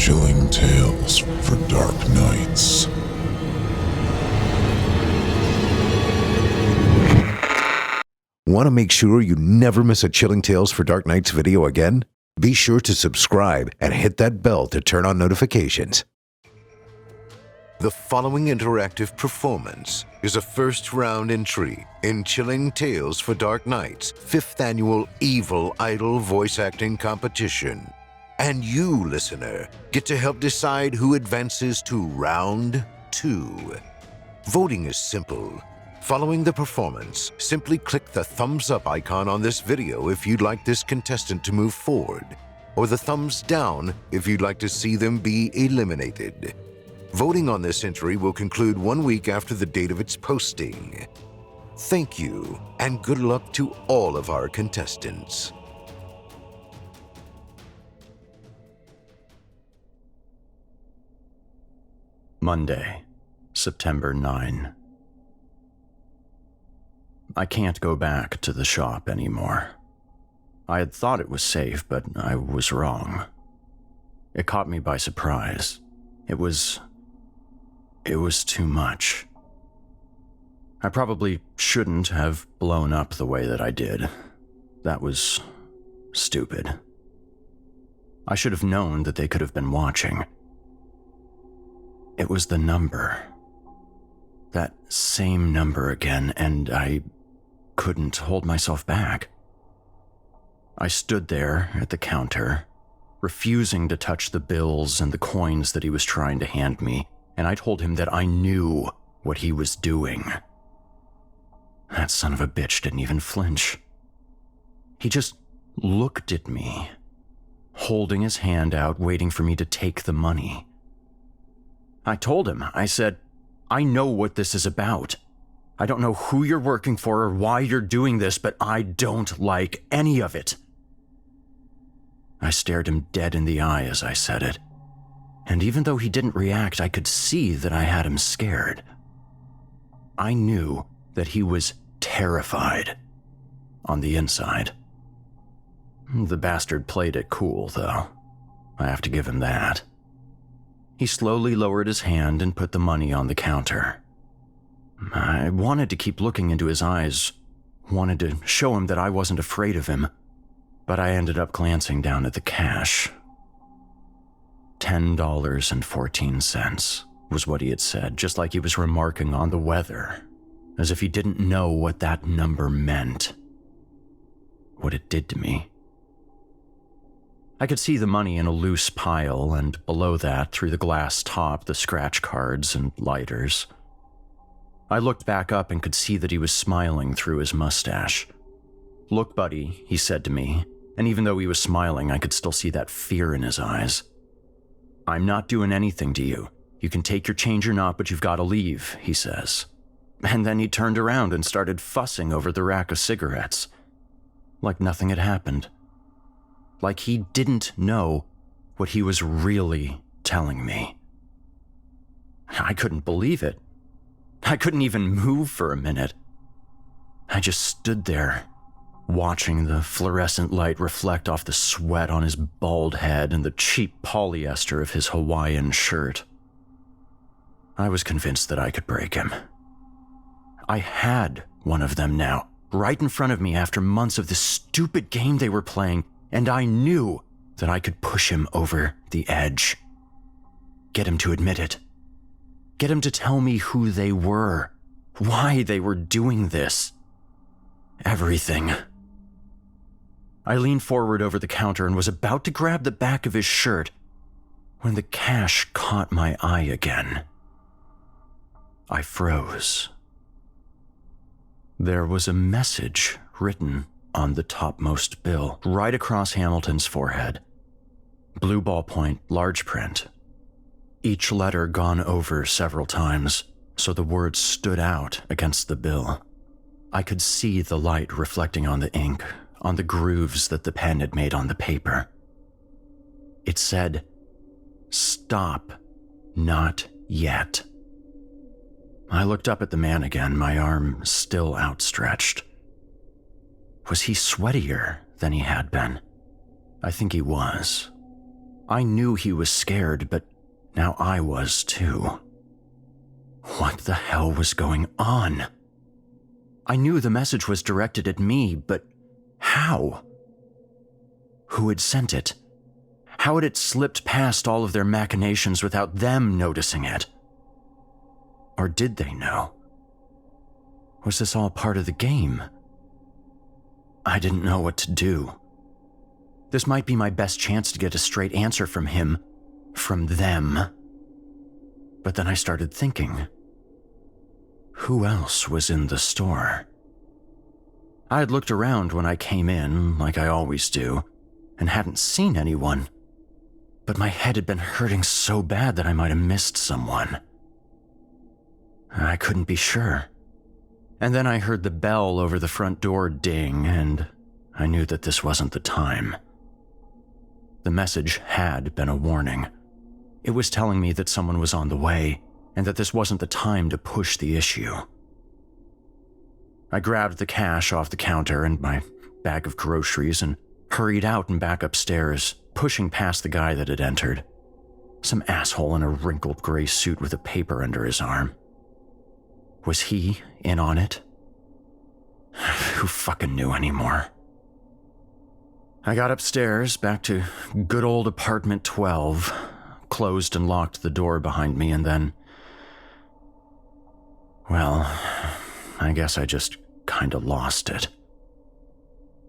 Chilling tales for dark nights. Want to make sure you never miss a Chilling Tales for Dark Nights video again? Be sure to subscribe and hit that bell to turn on notifications. The following interactive performance is a first-round entry in Chilling Tales for Dark Nights' 5th annual Evil Idol voice acting competition. And you, listener, get to help decide who advances to Round 2. Voting is simple. Following the performance, simply click the thumbs up icon on this video if you'd like this contestant to move forward, or the thumbs down if you'd like to see them be eliminated. Voting on this entry will conclude 1 week after the date of its posting. Thank you, and good luck to all of our contestants. Monday, September 9. I can't go back to the shop anymore. I had thought it was safe, but I was wrong. It caught me by surprise. It was too much. I probably shouldn't have blown up the way that I did. That was stupid. I should have known that they could have been watching. It was the number. That same number again, and I couldn't hold myself back. I stood there at the counter, refusing to touch the bills and the coins that he was trying to hand me, and I told him that I knew what he was doing. That son of a bitch didn't even flinch. He just looked at me, holding his hand out, waiting for me to take the money. I told him, I said, I know what this is about. I don't know who you're working for or why you're doing this, but I don't like any of it. I stared him dead in the eye as I said it, and even though he didn't react, I could see that I had him scared. I knew that he was terrified on the inside. The bastard played it cool, though. I have to give him that. He slowly lowered his hand and put the money on the counter. I wanted to keep looking into his eyes, wanted to show him that I wasn't afraid of him, but I ended up glancing down at the cash. $10.14 was what he had said, just like he was remarking on the weather, as if he didn't know what that number meant, what it did to me. I could see the money in a loose pile, and below that, through the glass top, the scratch cards and lighters. I looked back up and could see that he was smiling through his mustache. "Look, buddy," he said to me, and even though he was smiling, I could still see that fear in his eyes. "I'm not doing anything to you. You can take your change or not, but you've got to leave," he says. And then he turned around and started fussing over the rack of cigarettes, like nothing had happened. Like he didn't know what he was really telling me. I couldn't believe it. I couldn't even move for a minute. I just stood there, watching the fluorescent light reflect off the sweat on his bald head and the cheap polyester of his Hawaiian shirt. I was convinced that I could break him. I had one of them now, right in front of me after months of this stupid game they were playing, and I knew that I could push him over the edge. Get him to admit it. Get him to tell me who they were, why they were doing this. Everything. I leaned forward over the counter and was about to grab the back of his shirt when the cash caught my eye again. I froze. There was a message written on the topmost bill, right across Hamilton's forehead. Blue ballpoint, large print. Each letter gone over several times, so the words stood out against the bill. I could see the light reflecting on the ink, on the grooves that the pen had made on the paper. It said, "Stop, not yet." I looked up at the man again, my arm still outstretched. Was he sweatier than he had been? I think he was. I knew he was scared, but now I was too. What the hell was going on? I knew the message was directed at me, but how? Who had sent it? How had it slipped past all of their machinations without them noticing it? Or did they know? Was this all part of the game? I didn't know what to do. This might be my best chance to get a straight answer from him, from them. But then I started thinking, who else was in the store? I had looked around when I came in, like I always do, and hadn't seen anyone. But my head had been hurting so bad that I might have missed someone. I couldn't be sure. And then I heard the bell over the front door ding, and I knew that this wasn't the time. The message had been a warning. It was telling me that someone was on the way, and that this wasn't the time to push the issue. I grabbed the cash off the counter and my bag of groceries and hurried out and back upstairs, pushing past the guy that had entered. Some asshole in a wrinkled gray suit with a paper under his arm. Was he in on it? Who fucking knew anymore? I got upstairs, back to good old apartment 12, closed and locked the door behind me, and then... well, I guess I just kinda lost it.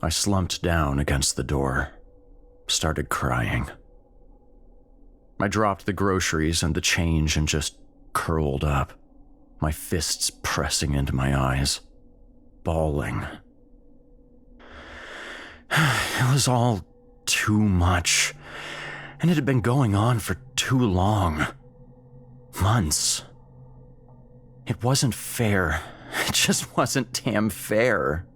I slumped down against the door, started crying. I dropped the groceries and the change and just curled up, my fists pressing into my eyes, bawling. It was all too much, and it had been going on for too long. Months. It wasn't fair. It just wasn't damn fair.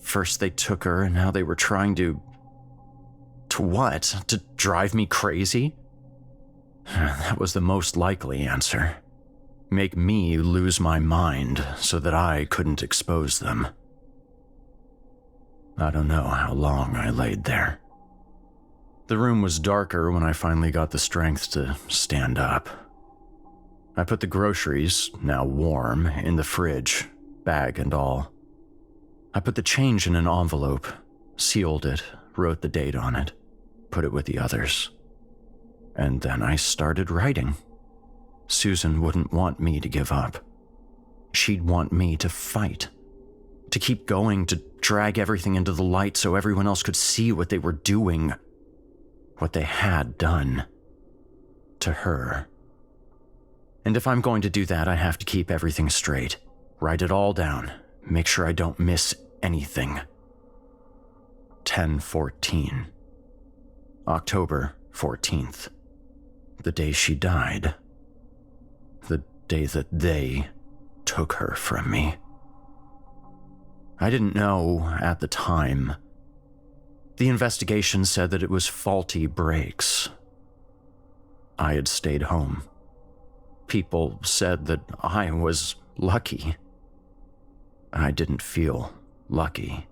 First they took her, and now they were trying to... to what? To drive me crazy? That was the most likely answer. Make me lose my mind so that I couldn't expose them. I don't know how long I laid there. The room was darker when I finally got the strength to stand up. I put the groceries, now warm, in the fridge, bag and all. I put the change in an envelope, sealed it, wrote the date on it, put it with the others. And then I started writing. Susan wouldn't want me to give up. She'd want me to fight. To keep going, to drag everything into the light so everyone else could see what they were doing. What they had done. To her. And if I'm going to do that, I have to keep everything straight. Write it all down. Make sure I don't miss anything. 10/14. October 14th. The day she died. The day that they took her from me. I didn't know at the time. The investigation said that it was faulty brakes. I had stayed home. People said that I was lucky. I didn't feel lucky.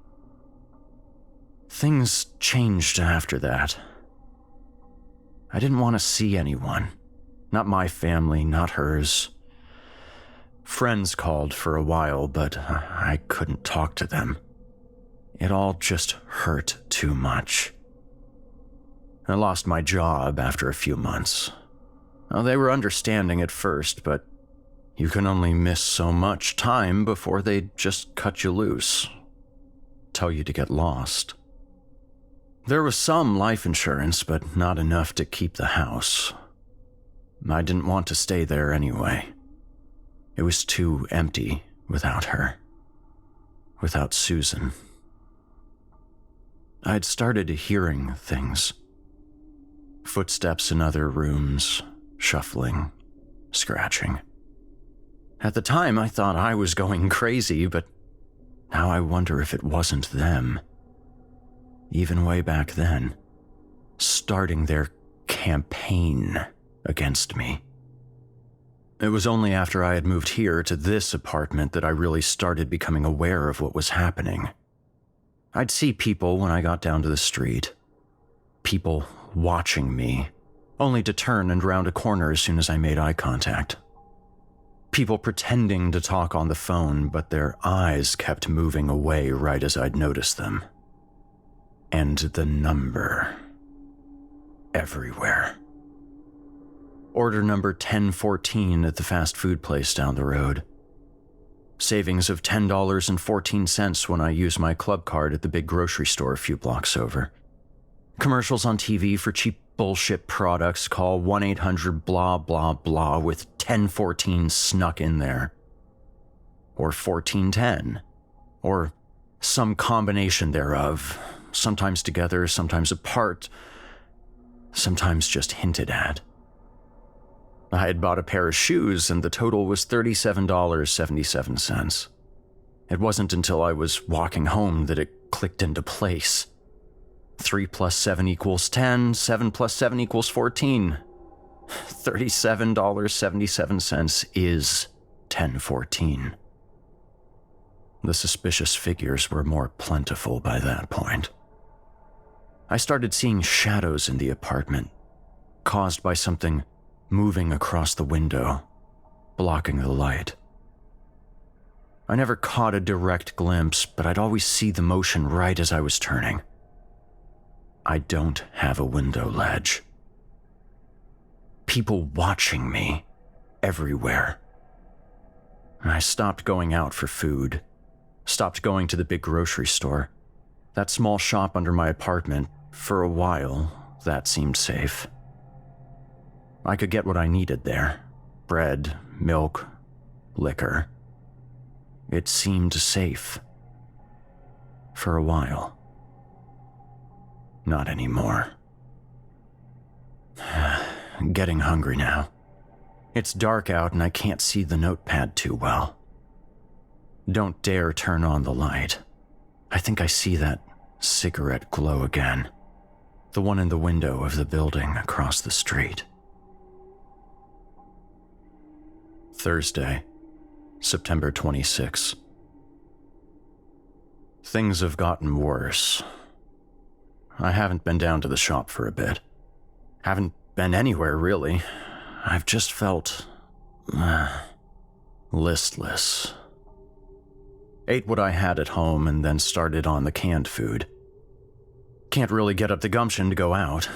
Things changed after that. I didn't want to see anyone. Not my family, not hers. Friends called for a while, but I couldn't talk to them. It all just hurt too much. I lost my job after a few months. Well, they were understanding at first, but you can only miss so much time before they just cut you loose. Tell you to get lost. There was some life insurance, but not enough to keep the house. I didn't want to stay there anyway. It was too empty without her. Without Susan. I'd started hearing things. Footsteps in other rooms, shuffling, scratching. At the time, I thought I was going crazy, but now I wonder if it wasn't them. Even way back then, starting their campaign against me. It was only after I had moved here to this apartment that I really started becoming aware of what was happening. I'd see people when I got down to the street. People watching me, only to turn and round a corner as soon as I made eye contact. People pretending to talk on the phone, but their eyes kept moving away right as I'd noticed them. And the number. Everywhere. Order number 1014 at the fast food place down the road. Savings of $10.14 when I use my club card at the big grocery store a few blocks over. Commercials on TV for cheap bullshit products. Call 1-800 blah blah blah with 1014 snuck in there. Or 1410. Or some combination thereof. Sometimes together, sometimes apart. Sometimes just hinted at. I had bought a pair of shoes and the total was $37.77. It wasn't until I was walking home that it clicked into place. 3 plus 7 equals 10, 7 plus 7 equals 14. $37.77 is 1014. The suspicious figures were more plentiful by that point. I started seeing shadows in the apartment, caused by something moving across the window, blocking the light. I never caught a direct glimpse, but I'd always see the motion right as I was turning. I don't have a window ledge. People watching me everywhere. I stopped going out for food, stopped going to the big grocery store. That small shop under my apartment, for a while, that seemed safe. I could get what I needed there. Bread, milk, liquor. It seemed safe. For a while. Not anymore. Getting hungry now. It's dark out and I can't see the notepad too well. Don't dare turn on the light. I think I see that cigarette glow again. The one in the window of the building across the street. Thursday, September 26. Things have gotten worse. I haven't been down to the shop for a bit. Haven't been anywhere, really. I've just felt listless. Ate what I had at home and then started on the canned food. Can't really get up the gumption to go out.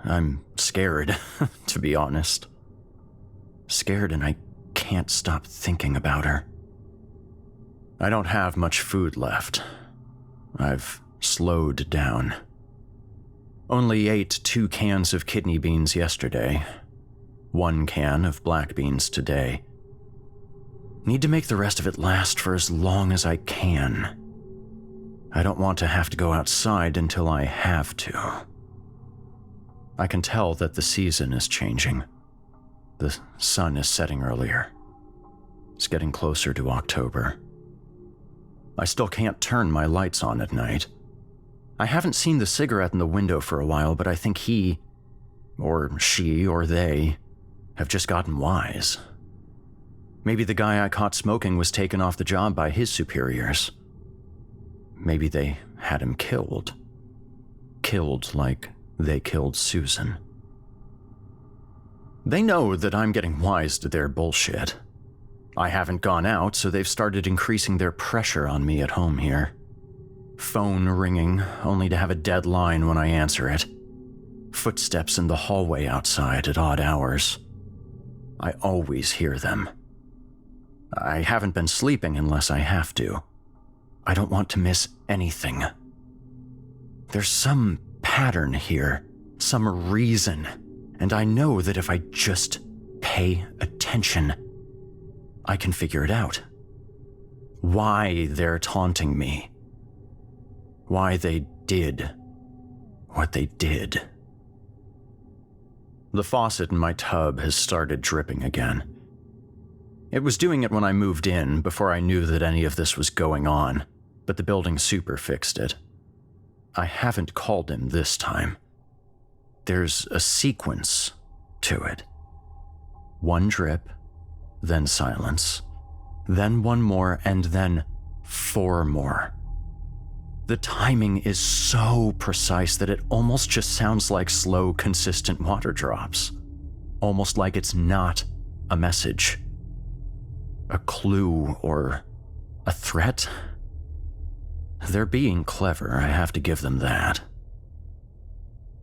I'm scared, to be honest. Scared and I can't stop thinking about her. I don't have much food left. I've slowed down. Only ate 2 cans of kidney beans yesterday. 1 can of black beans today. Need to make the rest of it last for as long as I can. I don't want to have to go outside until I have to. I can tell that the season is changing. The sun is setting earlier. It's getting closer to October. I still can't turn my lights on at night. I haven't seen the cigarette in the window for a while, but I think he, or she, or they, have just gotten wise. Maybe the guy I caught smoking was taken off the job by his superiors. Maybe they had him killed. Killed like they killed Susan. They know that I'm getting wise to their bullshit. I haven't gone out, so they've started increasing their pressure on me at home here. Phone ringing, only to have a dead line when I answer it. Footsteps in the hallway outside at odd hours. I always hear them. I haven't been sleeping unless I have to. I don't want to miss anything. There's some pattern here, some reason, and I know that if I just pay attention, I can figure it out. Why they're taunting me. Why they did what they did. The faucet in my tub has started dripping again. It was doing it when I moved in, before I knew that any of this was going on, but the building super fixed it. I haven't called him this time. There's a sequence to it. 1 drip, then silence, then 1 more, and then 4 more. The timing is so precise that it almost just sounds like slow, consistent water drops. Almost like it's not a message, a clue, or a threat. They're being clever, I have to give them that.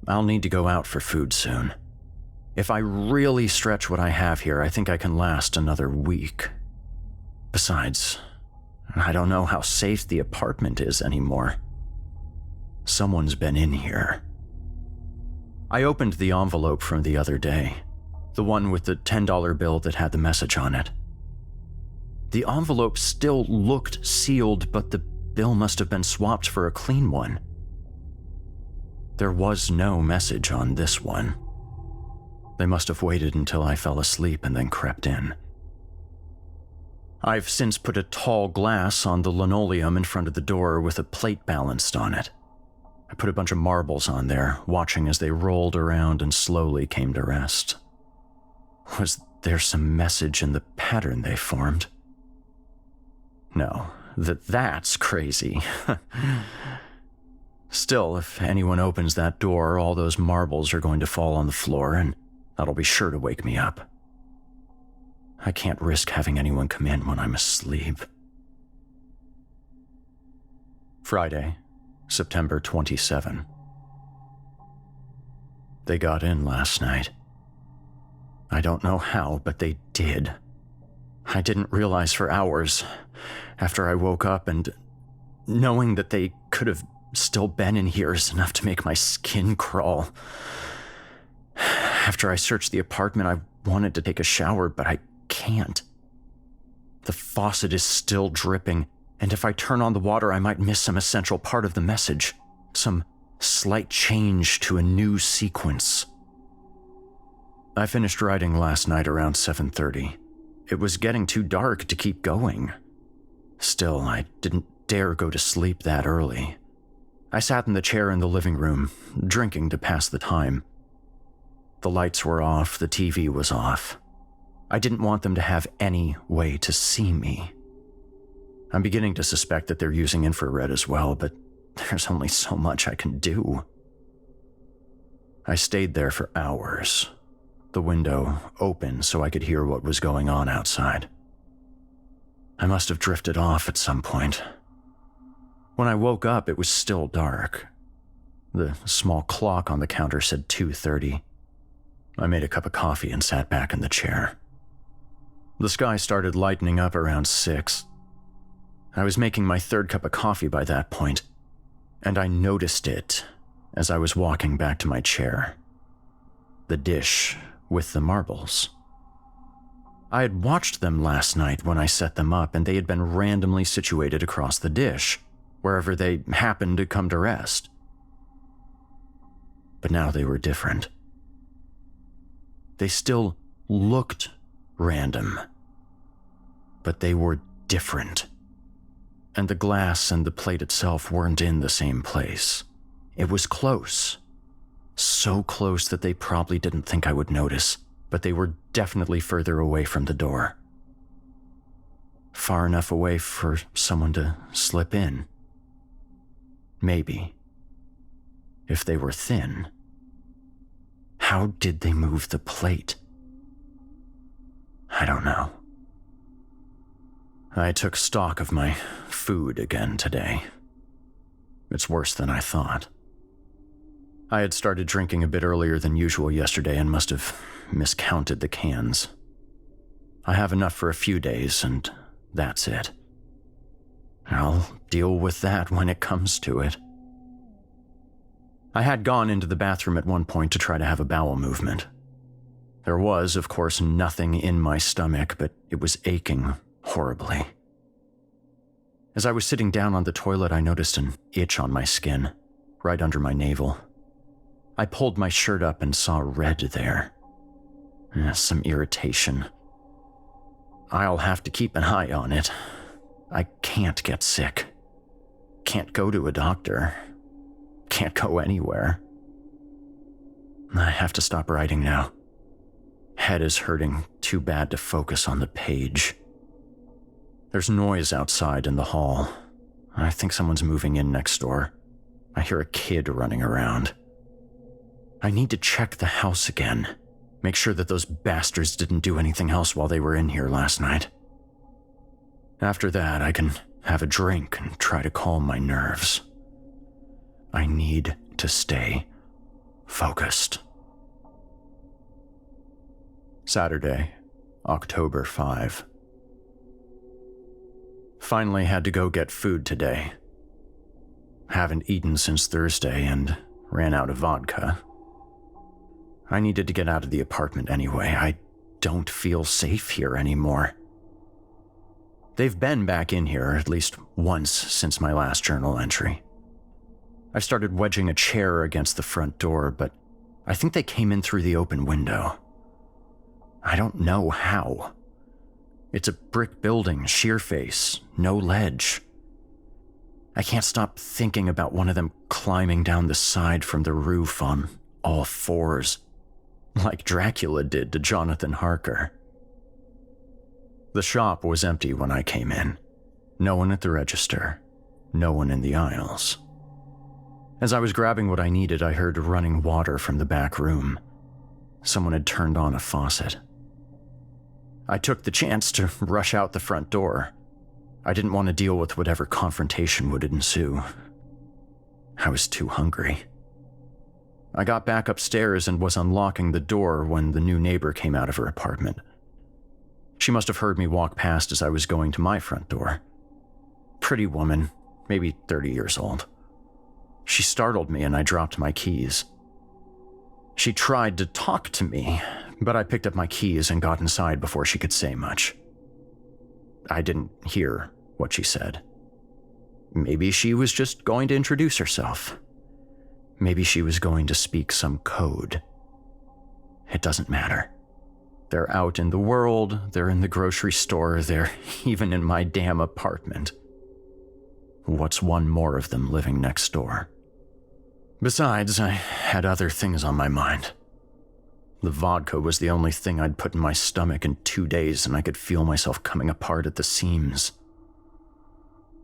I'll need to go out for food soon. If I really stretch what I have here, I think I can last another week. Besides, I don't know how safe the apartment is anymore. Someone's been in here. I opened the envelope from the other day, the one with the $10 bill that had the message on it. The envelope still looked sealed, but the bill must have been swapped for a clean one. There was no message on this one. They must have waited until I fell asleep and then crept in. I've since put a tall glass on the linoleum in front of the door with a plate balanced on it. I put a bunch of marbles on there, watching as they rolled around and slowly came to rest. Was there some message in the pattern they formed? No, that's crazy. Still, if anyone opens that door, all those marbles are going to fall on the floor, and that'll be sure to wake me up. I can't risk having anyone come in when I'm asleep. Friday, September 27. They got in last night. I don't know how, but they did. I didn't realize for hours after I woke up, and knowing that they could have still been in here is enough to make my skin crawl. After I searched the apartment, I wanted to take a shower, but I can't. The faucet is still dripping, and if I turn on the water, I might miss some essential part of the message, some slight change to a new sequence. I finished writing last night around 7:30. It was getting too dark to keep going. Still, I didn't dare go to sleep that early. I sat in the chair in the living room, drinking to pass the time. The lights were off, the TV was off. I didn't want them to have any way to see me. I'm beginning to suspect that they're using infrared as well, but there's only so much I can do. I stayed there for hours, the window open so I could hear what was going on outside. I must have drifted off at some point. When I woke up, it was still dark. The small clock on the counter said 2:30. I made a cup of coffee and sat back in the chair. The sky started lightening up around 6. I was making my third cup of coffee by that point, and I noticed it as I was walking back to my chair. The dish with the marbles. I had watched them last night when I set them up, and they had been randomly situated across the dish, wherever they happened to come to rest. But now they were different. They still looked random, but they were different. And the glass and the plate itself weren't in the same place. It was close. So close that they probably didn't think I would notice, but they were definitely further away from the door. Far enough away for someone to slip in. Maybe. If they were thin, how did they move the plate? I don't know. I took stock of my food again today. It's worse than I thought. I had started drinking a bit earlier than usual yesterday and must have miscounted the cans. I have enough for a few days, and that's it. I'll deal with that when it comes to it. I had gone into the bathroom at one point to try to have a bowel movement. There was, of course, nothing in my stomach, but it was aching horribly. As I was sitting down on the toilet, I noticed an itch on my skin, right under my navel. I pulled my shirt up and saw red there. Some irritation. I'll have to keep an eye on it. I can't get sick. Can't go to a doctor. Can't go anywhere. I have to stop writing now. Head is hurting too bad to focus on the page. There's noise outside in the hall. I think someone's moving in next door. I hear a kid running around. I need to check the house again. Make sure that those bastards didn't do anything else while they were in here last night. After that, I can have a drink and try to calm my nerves. I need to stay focused. Saturday, October 5. Finally had to go get food today. Haven't eaten since Thursday and ran out of vodka. I needed to get out of the apartment anyway. I don't feel safe here anymore. They've been back in here at least once since my last journal entry. I've started wedging a chair against the front door, but I think they came in through the open window. I don't know how. It's a brick building, sheer face, no ledge. I can't stop thinking about one of them climbing down the side from the roof on all fours, like Dracula did to Jonathan Harker. The shop was empty when I came in. No one at the register, no one in the aisles. As I was grabbing what I needed, I heard running water from the back room. Someone had turned on a faucet. I took the chance to rush out the front door. I didn't want to deal with whatever confrontation would ensue. I was too hungry. I got back upstairs and was unlocking the door when the new neighbor came out of her apartment. She must have heard me walk past as I was going to my front door. Pretty woman, maybe 30 years old. She startled me and I dropped my keys. She tried to talk to me, but I picked up my keys and got inside before she could say much. I didn't hear what she said. Maybe she was just going to introduce herself. Maybe she was going to speak some code. It doesn't matter. They're out in the world, they're in the grocery store, they're even in my damn apartment. What's one more of them living next door? Besides, I had other things on my mind. The vodka was the only thing I'd put in my stomach in 2 days, and I could feel myself coming apart at the seams.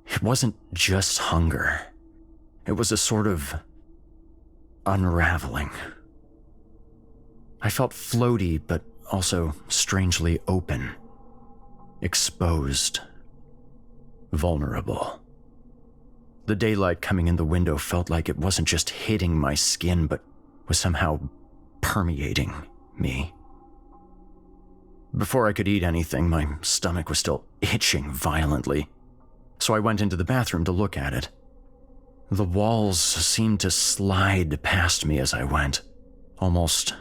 It wasn't just hunger. It was a sort of unraveling. I felt floaty, but also strangely open, exposed, vulnerable. The daylight coming in the window felt like it wasn't just hitting my skin, but was somehow permeating me. Before I could eat anything, my stomach was still itching violently, so I went into the bathroom to look at it. The walls seemed to slide past me as I went, almost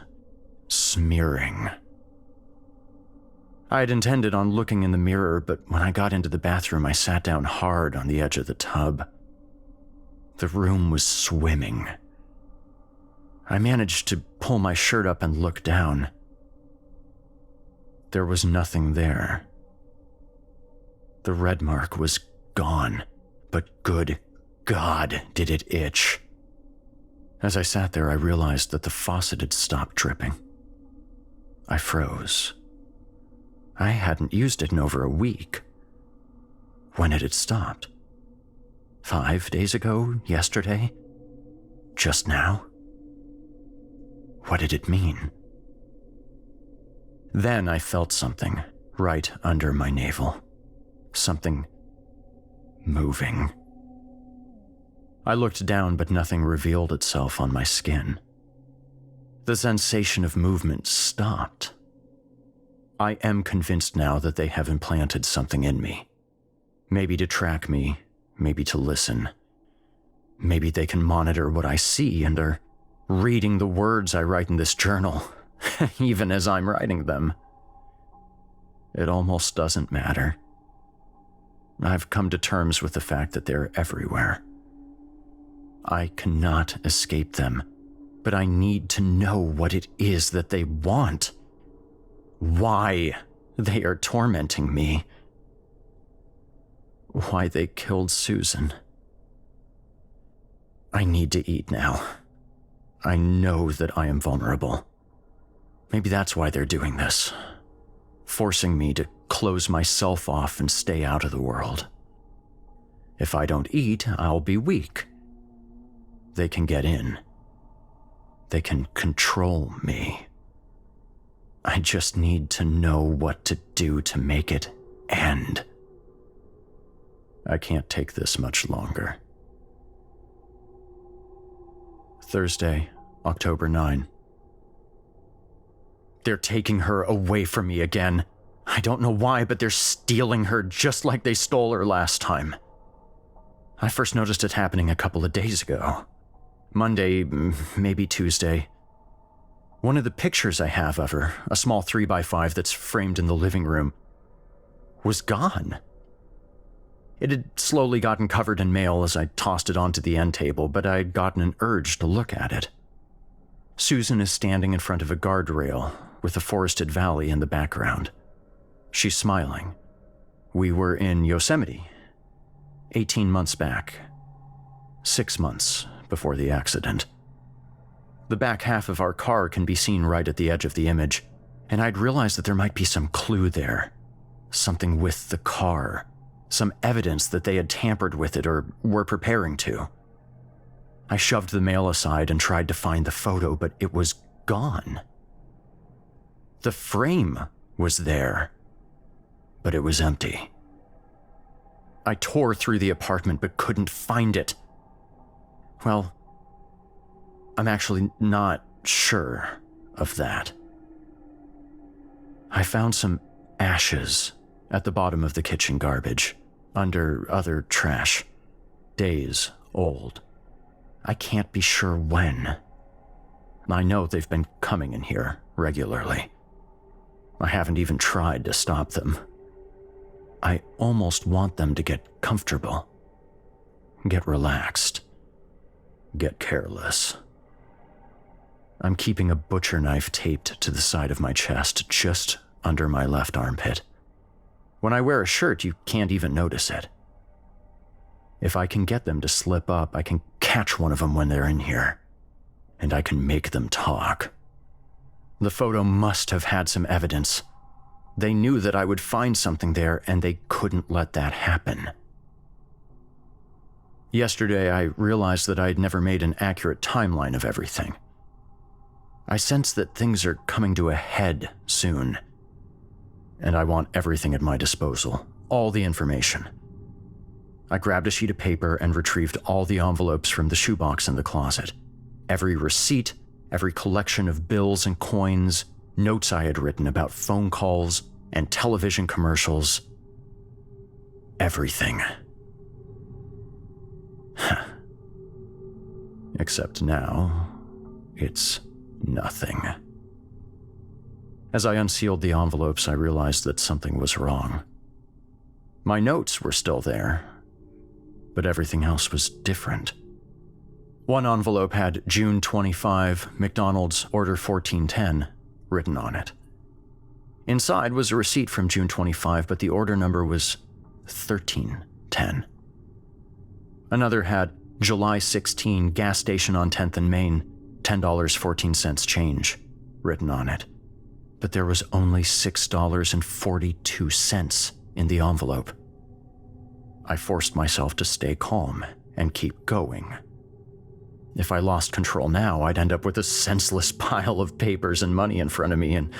smearing. I had intended on looking in the mirror, but when I got into the bathroom, I sat down hard on the edge of the tub. The room was swimming. I managed to pull my shirt up and look down. There was nothing there. The red mark was gone, but good God, did it itch. As I sat there, I realized that the faucet had stopped dripping. I froze. I hadn't used it in over a week. When had it stopped? 5 days ago? Yesterday? Just now? What did it mean? Then I felt something right under my navel. Something moving. I looked down, but nothing revealed itself on my skin. The sensation of movement stopped. I am convinced now that they have implanted something in me. Maybe to track me, maybe to listen. Maybe they can monitor what I see and are reading the words I write in this journal, even as I'm writing them. It almost doesn't matter. I've come to terms with the fact that they're everywhere. I cannot escape them, but I need to know what it is that they want. Why they are tormenting me. Why they killed Susan. I need to eat now. I know that I am vulnerable. Maybe that's why they're doing this. Forcing me to close myself off and stay out of the world. If I don't eat, I'll be weak. They can get in. They can control me. I just need to know what to do to make it end. I can't take this much longer. Thursday, October 9. They're taking her away from me again. I don't know why, but they're stealing her just like they stole her last time. I first noticed it happening a couple of days ago. Monday, maybe Tuesday. One of the pictures I have of her, a small 3x5 that's framed in the living room, was gone. It had slowly gotten covered in mail as I tossed it onto the end table, but I'd gotten an urge to look at it. Susan is standing in front of a guardrail with a forested valley in the background. She's smiling. We were in Yosemite, 18 months back, 6 months before the accident. The back half of our car can be seen right at the edge of the image, and I'd realized that there might be some clue there, something with the car, some evidence that they had tampered with it or were preparing to. I shoved the mail aside and tried to find the photo, but it was gone. The frame was there, but it was empty. I tore through the apartment but couldn't find it. Well, I'm actually not sure of that. I found some ashes at the bottom of the kitchen garbage, under other trash, days old. I can't be sure when. I know they've been coming in here regularly. I haven't even tried to stop them. I almost want them to get comfortable, get relaxed, get careless. I'm keeping a butcher knife taped to the side of my chest, just under my left armpit. When I wear a shirt, you can't even notice it. If I can get them to slip up, I can catch one of them when they're in here, and I can make them talk. The photo must have had some evidence. They knew that I would find something there, and they couldn't let that happen. Yesterday, I realized that I'd never made an accurate timeline of everything. I sense that things are coming to a head soon, and I want everything at my disposal, all the information. I grabbed a sheet of paper and retrieved all the envelopes from the shoebox in the closet. Every receipt, every collection of bills and coins, notes I had written about phone calls and television commercials. Everything. Except now, it's nothing. As I unsealed the envelopes, I realized that something was wrong. My notes were still there, but everything else was different. One envelope had June 25, McDonald's, order 1410, written on it. Inside was a receipt from June 25, but the order number was 1310. Another had July 16, gas station on 10th and Main, $10.14 change, written on it. But there was only $6.42 in the envelope. I forced myself to stay calm and keep going. If I lost control now, I'd end up with a senseless pile of papers and money in front of me, and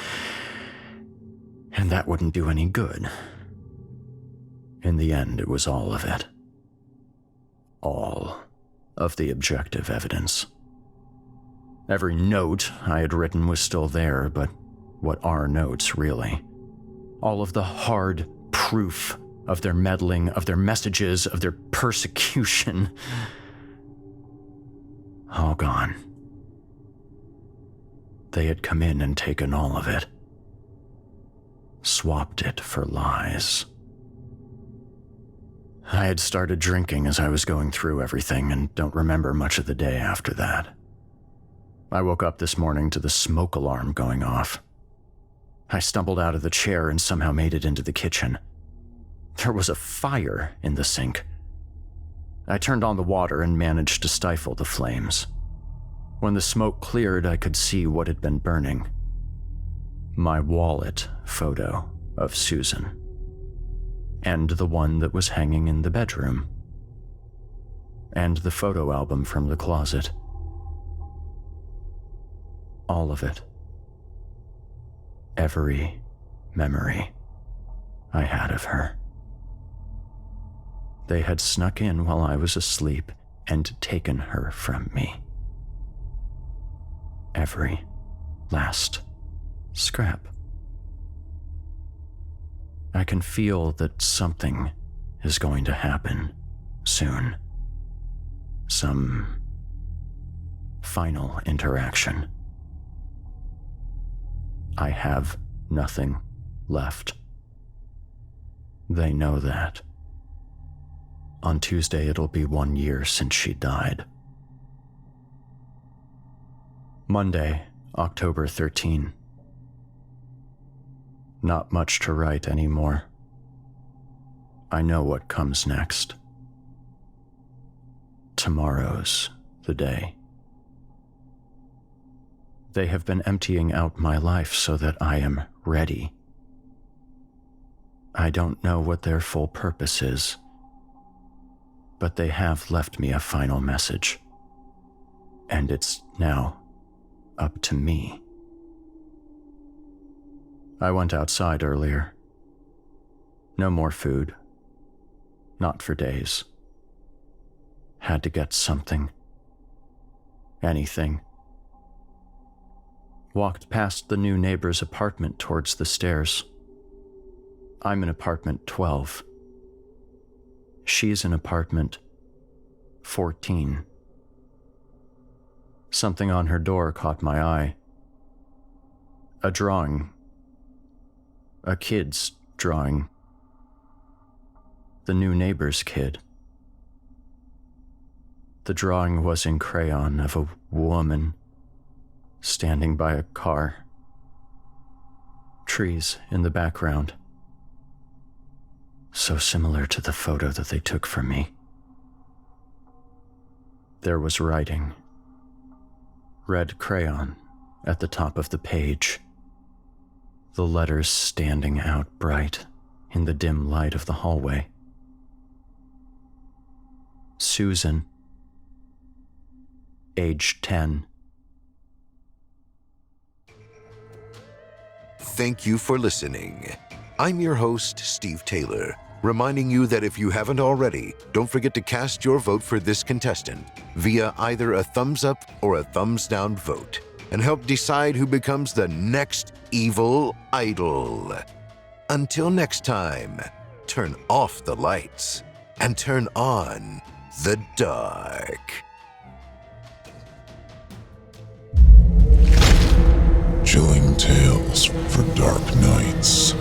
that wouldn't do any good. In the end, it was all of it. All of the objective evidence. Every note I had written was still there, but what are notes, really? All of the hard proof of their meddling, of their messages, of their persecution. All gone. They had come in and taken all of it. Swapped it for lies. I had started drinking as I was going through everything and don't remember much of the day after that. I woke up this morning to the smoke alarm going off. I stumbled out of the chair and somehow made it into the kitchen. There was a fire in the sink. I turned on the water and managed to stifle the flames. When the smoke cleared, I could see what had been burning. My wallet photo of Susan. And the one that was hanging in the bedroom. and the photo album from the closet. All of it. Every memory I had of her. They had snuck in while I was asleep and taken her from me. Every last scrap. I can feel that something is going to happen soon. Some final interaction. I have nothing left. They know that. On Tuesday, it'll be 1 year since she died. Monday, October 13. Not much to write anymore. I know what comes next. Tomorrow's the day. They have been emptying out my life so that I am ready. I don't know what their full purpose is, but they have left me a final message, and it's now up to me. I went outside earlier. No more food. Not for days. Had to get something. Anything. Walked past the new neighbor's apartment towards the stairs. I'm in apartment 12. She's in apartment 14. Something on her door caught my eye. A drawing. A kid's drawing. The new neighbor's kid. The drawing was in crayon of a woman standing by a car. Trees in the background. So similar to the photo that they took from me. There was writing. Red crayon at the top of the page. The letters standing out bright in the dim light of the hallway. Susan. Age 10. Thank you for listening. I'm your host, Steve Taylor, reminding you that if you haven't already, don't forget to cast your vote for this contestant via either a thumbs up or a thumbs down vote, and help decide who becomes the next evil idol. Until next time, turn off the lights and turn on the dark. Chilling tales for dark nights.